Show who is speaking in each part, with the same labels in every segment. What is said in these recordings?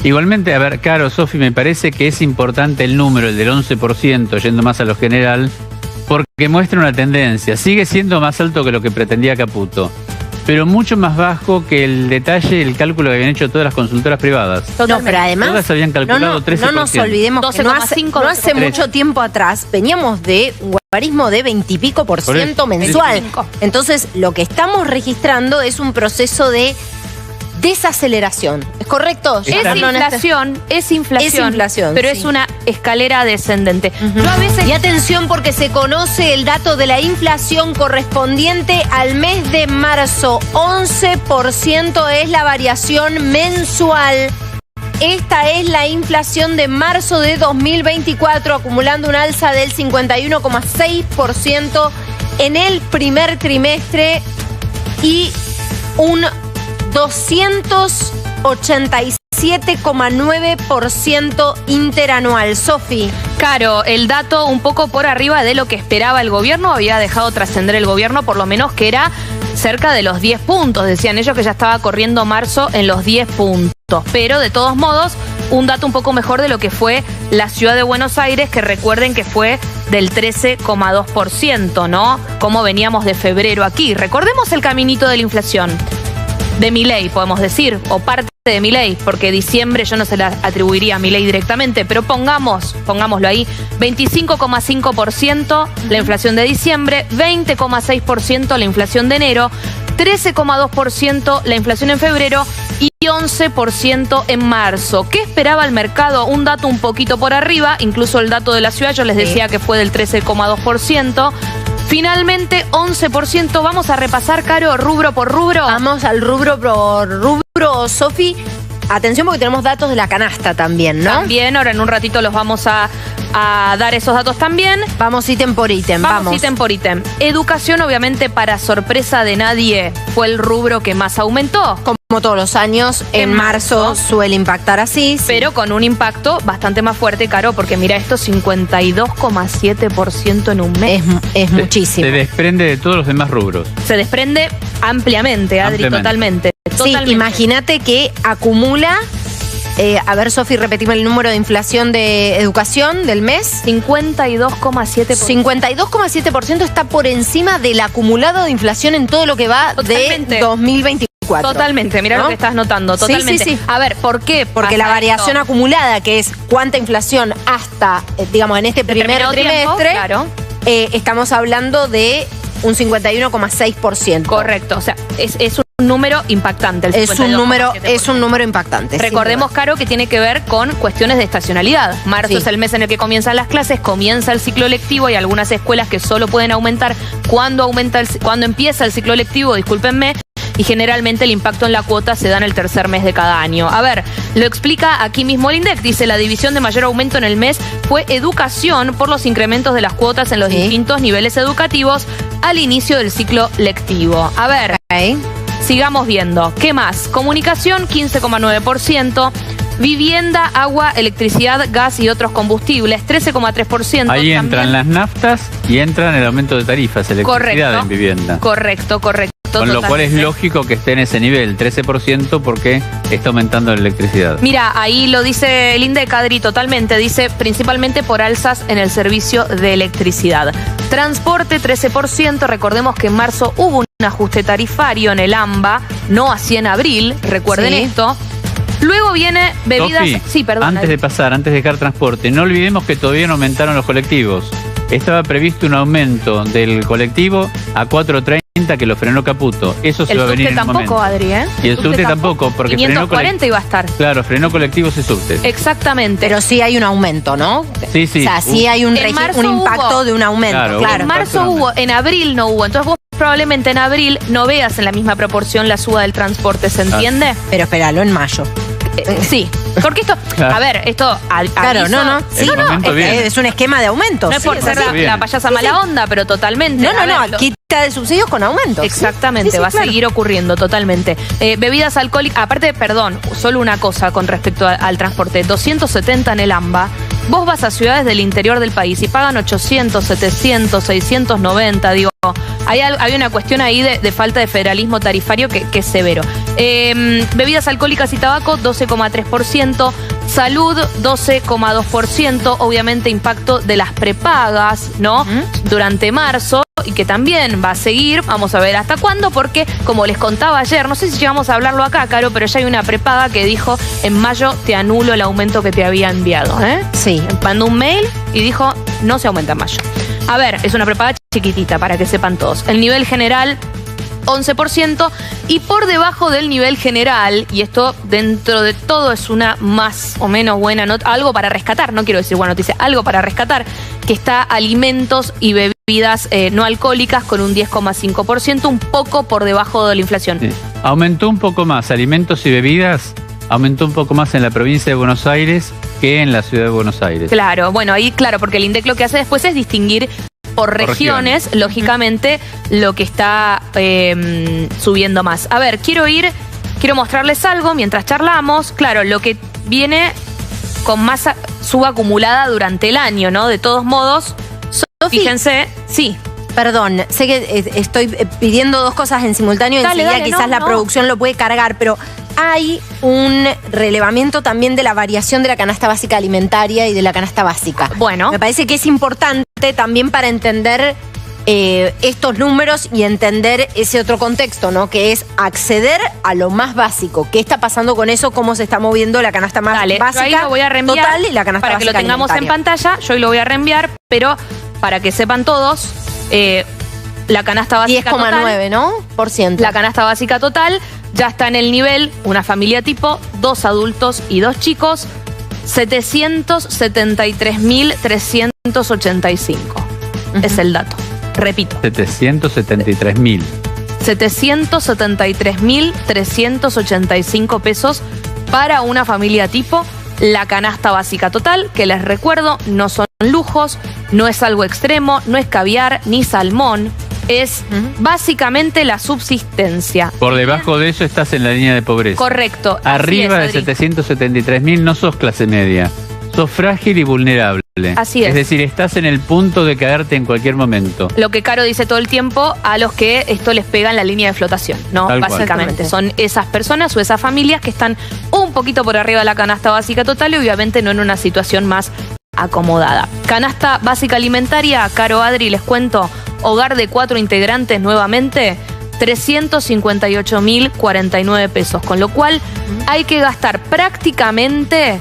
Speaker 1: Igualmente, a ver, Caro, Sofi, me parece que es importante el número, el del 11%, yendo más a lo general, porque muestra una tendencia. Sigue siendo más alto que lo que pretendía Caputo, pero mucho más bajo que el detalle, el cálculo que habían hecho todas las consultoras privadas.
Speaker 2: No, pero además,
Speaker 1: todas habían calculado 13%.
Speaker 2: No nos olvidemos que no hace mucho tiempo atrás veníamos de un guarismo de 20 y pico % mensual. Entonces, lo que estamos registrando es un proceso de desaceleración. ¿Es correcto?
Speaker 3: Es inflación, pero
Speaker 2: sí.
Speaker 3: Es una escalera descendente. Yo a veces...
Speaker 2: Y atención, porque se conoce el dato de la inflación correspondiente al mes de marzo. 11% es la variación mensual. Esta es la inflación de marzo de 2024, acumulando un alza del 51,6% en el primer trimestre y un 287,9% interanual. Sofi.
Speaker 3: Caro, el dato un poco por arriba de lo que esperaba el gobierno, había dejado trascender el gobierno, por lo menos que era cerca de los 10 puntos. Decían ellos que ya estaba corriendo marzo en los 10 puntos. Pero de todos modos, un dato un poco mejor de lo que fue la ciudad de Buenos Aires, que recuerden que fue del 13,2%, ¿no? Como veníamos de febrero aquí. Recordemos el caminito de la inflación. De Milei, podemos decir, o parte de Milei, porque diciembre yo no se la atribuiría a Milei directamente, pero pongámoslo ahí, 25,5% la inflación de diciembre, 20,6% la inflación de enero, 13,2% la inflación en febrero y 11% en marzo. ¿Qué esperaba el mercado? Un dato un poquito por arriba, incluso el dato de la ciudad, yo les decía que fue del 13,2%. Finalmente, 11%. Vamos a repasar, Caro, rubro por rubro.
Speaker 2: Vamos al rubro por rubro, Sofi. Atención porque tenemos datos de la canasta también, ¿no?
Speaker 3: También, ahora en un ratito los vamos a dar esos datos también.
Speaker 2: Vamos ítem por ítem, vamos.
Speaker 3: Ítem por ítem. Educación, obviamente, para sorpresa de nadie, fue el rubro que más aumentó.
Speaker 2: Como todos los años, en marzo suele impactar así. Sí.
Speaker 3: Pero con un impacto bastante más fuerte, Caro, porque mira esto, 52,7% en un mes.
Speaker 2: Es muchísimo.
Speaker 1: Se desprende de todos los demás rubros.
Speaker 3: Se desprende ampliamente, Adri, totalmente.
Speaker 2: Sí, imagínate que acumula, a ver, Sofi, repetime el número de inflación de educación del mes.
Speaker 3: 52,7%.
Speaker 2: 52,7% está por encima del acumulado de inflación en todo lo que va de 2024.
Speaker 3: Totalmente, mira, ¿no? Lo que estás notando, totalmente.
Speaker 2: Sí.
Speaker 3: A ver, ¿por qué?
Speaker 2: Porque la variación acumulada, que es cuánta inflación hasta, digamos, en este primer trimestre,
Speaker 3: claro.
Speaker 2: Estamos hablando de un 51,6%.
Speaker 3: Correcto, o sea, es un número impactante.
Speaker 2: Es un número impactante.
Speaker 3: Recordemos, Caro, que tiene que ver con cuestiones de estacionalidad. Marzo es el mes en el que comienzan las clases, comienza el ciclo lectivo. Hay algunas escuelas que solo pueden aumentar cuando empieza el ciclo lectivo, discúlpenme. Y generalmente el impacto en la cuota se da en el tercer mes de cada año. A ver, lo explica aquí mismo el INDEC. Dice, la división de mayor aumento en el mes fue educación por los incrementos de las cuotas en los distintos niveles educativos al inicio del ciclo lectivo. A ver, sigamos viendo. ¿Qué más? Comunicación, 15,9%. Vivienda, agua, electricidad, gas y otros combustibles, 13,3%.
Speaker 1: Ahí entran las naftas y entran el aumento de tarifas, electricidad en vivienda.
Speaker 3: Correcto.
Speaker 1: Con lo cual es lógico que esté en ese nivel, 13%, porque está aumentando la electricidad.
Speaker 3: Mira, ahí lo dice el INDEC, Adri, totalmente. Dice principalmente por alzas en el servicio de electricidad. Transporte, 13%. Recordemos que en marzo hubo un ajuste tarifario en el AMBA, no así en abril, recuerden esto. Luego viene bebidas...
Speaker 1: Sofi,
Speaker 3: sí, perdón.
Speaker 1: Antes de dejar transporte, no olvidemos que todavía no aumentaron los colectivos. Estaba previsto un aumento del colectivo a 4.30 que lo frenó Caputo. Eso se va a venir en un momento.
Speaker 3: Adri, ¿eh?
Speaker 1: Y el subte tampoco, porque
Speaker 3: 540 iba a estar.
Speaker 1: Claro, frenó colectivos y subtes.
Speaker 3: Exactamente.
Speaker 2: Pero sí hay un aumento, ¿no?
Speaker 1: Sí.
Speaker 2: O sea, sí hay un impacto de un aumento, claro.
Speaker 3: En marzo hubo, en abril no hubo. Entonces vos probablemente en abril no veas en la misma proporción la suba del transporte, ¿se entiende?
Speaker 2: Pero espéralo en mayo.
Speaker 3: Sí, porque esto, a ver, esto
Speaker 2: claro, no. Sí, es un esquema de aumento.
Speaker 3: No es por ser la payasa mala onda, pero totalmente.
Speaker 2: No, quita de subsidios con aumentos.
Speaker 3: Exactamente, va a seguir ocurriendo totalmente. Bebidas alcohólicas, aparte, perdón, solo una cosa con respecto al transporte, 270 en el AMBA. Vos vas a ciudades del interior del país y pagan 800, 700, 690, digo, hay una cuestión ahí de falta de federalismo tarifario que es severo. Bebidas alcohólicas y tabaco, 12,3%. Salud, 12,2%. Obviamente impacto de las prepagas, ¿no? Durante marzo, y que también va a seguir. Vamos a ver hasta cuándo, porque como les contaba ayer, no sé si llegamos a hablarlo acá, Caro, pero ya hay una prepaga que dijo: en mayo te anulo el aumento que te había enviado.
Speaker 2: Sí.
Speaker 3: Mandó un mail y dijo: no se aumenta en mayo. A ver, es una prepaga chiquitita para que sepan todos. El nivel general, 11%, y por debajo del nivel general, y esto dentro de todo es una más o menos buena nota, algo para rescatar, no quiero decir buena noticia, algo para rescatar, que está alimentos y bebidas no alcohólicas con un 10,5%, un poco por debajo de la inflación.
Speaker 1: Sí. Aumentó un poco más alimentos y bebidas, aumentó un poco más en la provincia de Buenos Aires que en la ciudad de Buenos Aires.
Speaker 3: Claro, bueno, ahí claro, porque el INDEC lo que hace después es distinguir por regiones, lógicamente, lo que está subiendo más. A ver, quiero mostrarles algo mientras charlamos. Claro, lo que viene con más subacumulada durante el año, ¿no? De todos modos,
Speaker 2: Sofi,
Speaker 3: fíjense, sí.
Speaker 2: Perdón, sé que estoy pidiendo dos cosas en simultáneo.
Speaker 3: Dale,
Speaker 2: enseguida
Speaker 3: dale,
Speaker 2: quizás la producción lo puede cargar, pero hay un relevamiento también de la variación de la canasta básica alimentaria y de la canasta básica.
Speaker 3: Bueno.
Speaker 2: Me parece que es importante también para entender estos números y entender ese otro contexto, ¿no? Que es acceder a lo más básico. ¿Qué está pasando con eso? ¿Cómo se está moviendo la canasta más básica
Speaker 3: ahí lo voy a reenviar
Speaker 2: total y la canasta
Speaker 3: para
Speaker 2: básica
Speaker 3: que lo tengamos en pantalla? Yo hoy lo voy a reenviar, pero para que sepan todos, la canasta básica
Speaker 2: 10,9, ¿no? Por ciento.
Speaker 3: La canasta básica total ya está en el nivel, una familia tipo, 2 adultos y 2 chicos, 773.385. Es el dato. Repito.
Speaker 1: 773.000.
Speaker 3: 773.385 pesos para una familia tipo. La canasta básica total, que les recuerdo, no son lujos, no es algo extremo, no es caviar ni salmón. Es básicamente la subsistencia.
Speaker 1: Por debajo de eso estás en la línea de pobreza.
Speaker 3: Correcto.
Speaker 1: Arriba de 773.000 no sos clase media. Sos frágil y vulnerable.
Speaker 3: Así es.
Speaker 1: Es decir, estás en el punto de caerte en cualquier momento.
Speaker 3: Lo que Caro dice todo el tiempo a los que esto les pega en la línea de flotación, ¿no?
Speaker 1: Tal cual.
Speaker 3: Básicamente son esas personas o esas familias que están un poquito por arriba de la canasta básica total y obviamente no en una situación más acomodada. Canasta básica alimentaria, Caro, Adri, les cuento, hogar de 4 integrantes nuevamente, 358.049 pesos, con lo cual hay que gastar prácticamente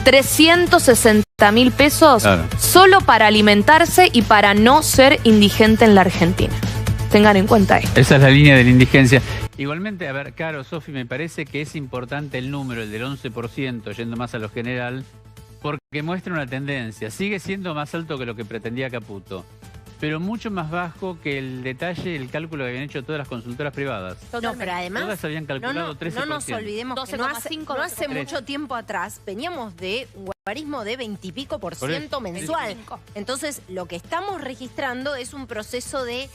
Speaker 3: 360.000 pesos solo para alimentarse y para no ser indigente en la Argentina. Tengan en cuenta esto.
Speaker 1: Esa es la línea de la indigencia. Igualmente, a ver, Caro, Sofi, me parece que es importante el número, el del 11%, yendo más a lo general, porque muestra una tendencia. Sigue siendo más alto que lo que pretendía Caputo, pero mucho más bajo que el detalle, el cálculo que habían hecho todas las consultoras privadas.
Speaker 2: No, pero además
Speaker 1: Todas habían calculado 13%.
Speaker 2: No nos olvidemos que no hace mucho tiempo atrás veníamos de un guarismo de 20 y pico por ciento mensual. Entonces, lo que estamos registrando es un proceso de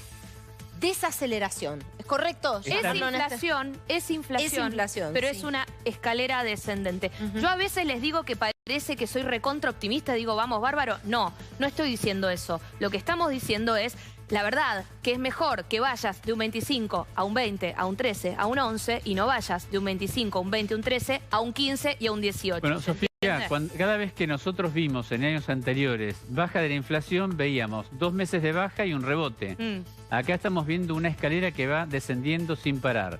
Speaker 2: desaceleración. ¿Es correcto?
Speaker 3: Es inflación, pero
Speaker 2: sí.
Speaker 3: es una escalera descendente. Yo a veces les digo que parece que soy recontra optimista, digo, vamos, bárbaro. No, no estoy diciendo eso. Lo que estamos diciendo es, la verdad, que es mejor que vayas de un 25 a un 20, a un 13, a un 11, y no vayas de un 25 a un 20, a un 13, a un 15 y a un 18.
Speaker 1: Bueno, Sofía, cada vez que nosotros vimos en años anteriores baja de la inflación, veíamos 2 meses de baja y un rebote. Acá estamos viendo una escalera que va descendiendo sin parar.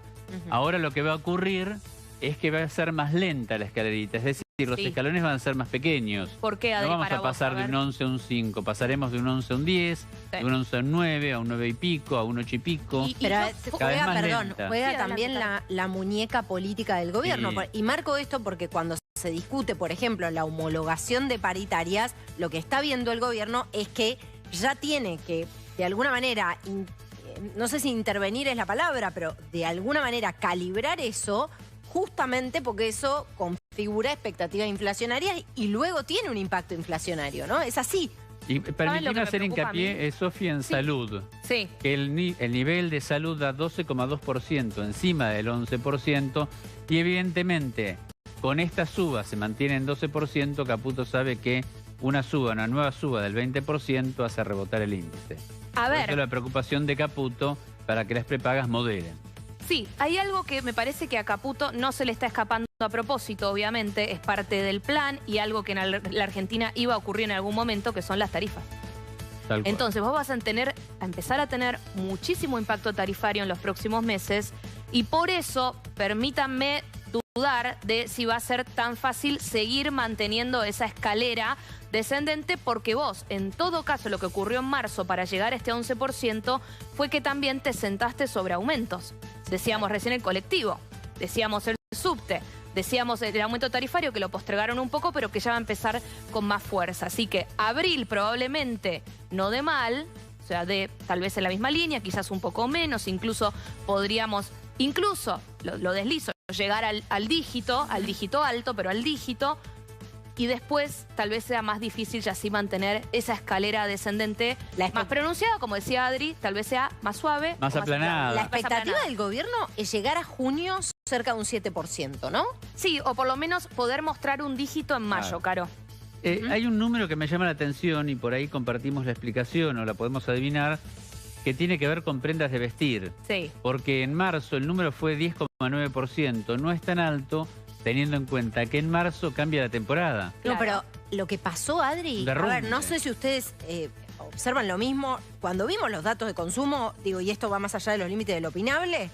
Speaker 1: Ahora lo que va a ocurrir es que va a ser más lenta la escalerita, es decir, los escalones van a ser más pequeños.
Speaker 3: ¿Por qué, Adri?
Speaker 1: No vamos a pasar de un 11 a un 5, pasaremos de un 11 a un 10, de un 11 a un 9, a un 9 y pico, a un 8 y pico.
Speaker 2: Pero juega
Speaker 3: Sí,
Speaker 2: también la muñeca política del gobierno.
Speaker 1: Sí.
Speaker 2: Y marco esto porque cuando se discute, por ejemplo, la homologación de paritarias, lo que está viendo el gobierno es que ya tiene que, de alguna manera, no sé si intervenir es la palabra, pero de alguna manera calibrar eso, justamente porque eso configura expectativas inflacionarias y luego tiene un impacto inflacionario, ¿no? Es así.
Speaker 1: Y permíteme hacer hincapié, Sofía, en salud.
Speaker 3: Sí.
Speaker 1: Que el nivel de salud da 12,2%, encima del 11%, y evidentemente con esta suba se mantiene en 12%, Caputo sabe que una nueva suba del 20% hace rebotar el índice.
Speaker 3: A
Speaker 1: Por
Speaker 3: ver.
Speaker 1: eso la preocupación de Caputo para que las prepagas moderen.
Speaker 3: Sí, hay algo que me parece que a Caputo no se le está escapando a propósito, obviamente, es parte del plan y algo que en la Argentina iba a ocurrir en algún momento, que son las tarifas.
Speaker 1: Tal cual.
Speaker 3: Entonces vos vas a empezar a tener muchísimo impacto tarifario en los próximos meses y por eso permítanme dudar de si va a ser tan fácil seguir manteniendo esa escalera descendente, porque vos, en todo caso, lo que ocurrió en marzo para llegar a este 11% fue que también te sentaste sobre aumentos. Decíamos recién el colectivo, decíamos el subte, decíamos el aumento tarifario que lo postergaron un poco, pero que ya va a empezar con más fuerza. Así que abril probablemente no de mal, o sea, de tal vez en la misma línea, quizás un poco menos, incluso podríamos, lo deslizo, llegar al dígito alto, pero al dígito, y después tal vez sea más difícil ya así mantener esa escalera descendente más pronunciada, como decía Adri, tal vez sea más suave.
Speaker 1: Más aplanada.
Speaker 2: La expectativa del gobierno es llegar a junio cerca de un 7%, ¿no?
Speaker 3: Sí, o por lo menos poder mostrar un dígito en mayo, Caro.
Speaker 1: Hay un número que me llama la atención y por ahí compartimos la explicación o la podemos adivinar, que tiene que ver con prendas de vestir.
Speaker 3: Sí.
Speaker 1: Porque en marzo el número fue 10,9%, no es tan alto teniendo en cuenta que en marzo cambia la temporada.
Speaker 2: No,
Speaker 3: Claro.
Speaker 2: pero lo que pasó, Adri, a
Speaker 1: Derrumbe.
Speaker 2: ver, no sé si ustedes observan lo mismo. Cuando vimos los datos de consumo, digo, y esto va más allá de los límites del opinable,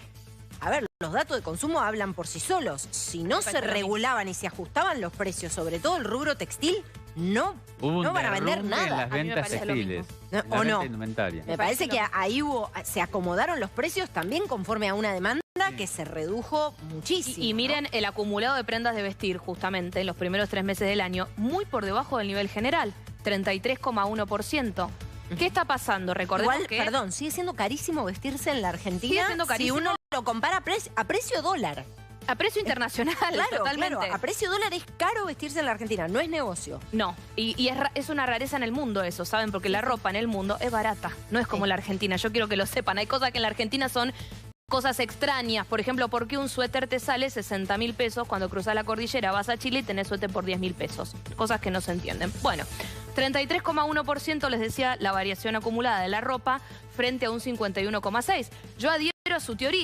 Speaker 2: a ver, los datos de consumo hablan por sí solos. Si no se
Speaker 3: parece lo
Speaker 2: regulaban y se ajustaban los precios, sobre todo el rubro textil, no van a vender
Speaker 1: derrumbe
Speaker 2: nada.
Speaker 1: en las
Speaker 3: A mí me
Speaker 1: ventas
Speaker 3: parece lo
Speaker 1: textiles.
Speaker 2: mismo.
Speaker 1: la
Speaker 2: ¿O
Speaker 1: venta
Speaker 2: no?
Speaker 1: indumentaria.
Speaker 2: Me parece que ahí se acomodaron los precios también conforme a una demanda que se redujo muchísimo.
Speaker 3: Y
Speaker 2: ¿no?
Speaker 3: miren el acumulado de prendas de vestir justamente en los primeros 3 meses del año, muy por debajo del nivel general, 33,1%. ¿Qué está pasando? Recordemos
Speaker 2: Igual,
Speaker 3: que...
Speaker 2: perdón, sigue siendo carísimo vestirse en la Argentina.
Speaker 3: Sigue siendo carísimo.
Speaker 2: Si uno lo compara a precio dólar.
Speaker 3: A precio internacional,
Speaker 2: Claro,
Speaker 3: totalmente.
Speaker 2: claro, a precio dólar es caro vestirse en la Argentina, no es negocio.
Speaker 3: No, y es una rareza en el mundo eso, ¿saben? Porque la ropa en el mundo es barata, no es como la Argentina. Yo quiero que lo sepan, hay cosas que en la Argentina son cosas extrañas. Por ejemplo, ¿por qué un suéter te sale 60.000 pesos cuando cruzas la cordillera, vas a Chile y tenés suéter por 10.000 pesos? Cosas que no se entienden. Bueno, 33,1% les decía la variación acumulada de la ropa frente a un 51,6%. Yo adhiero a su teoría.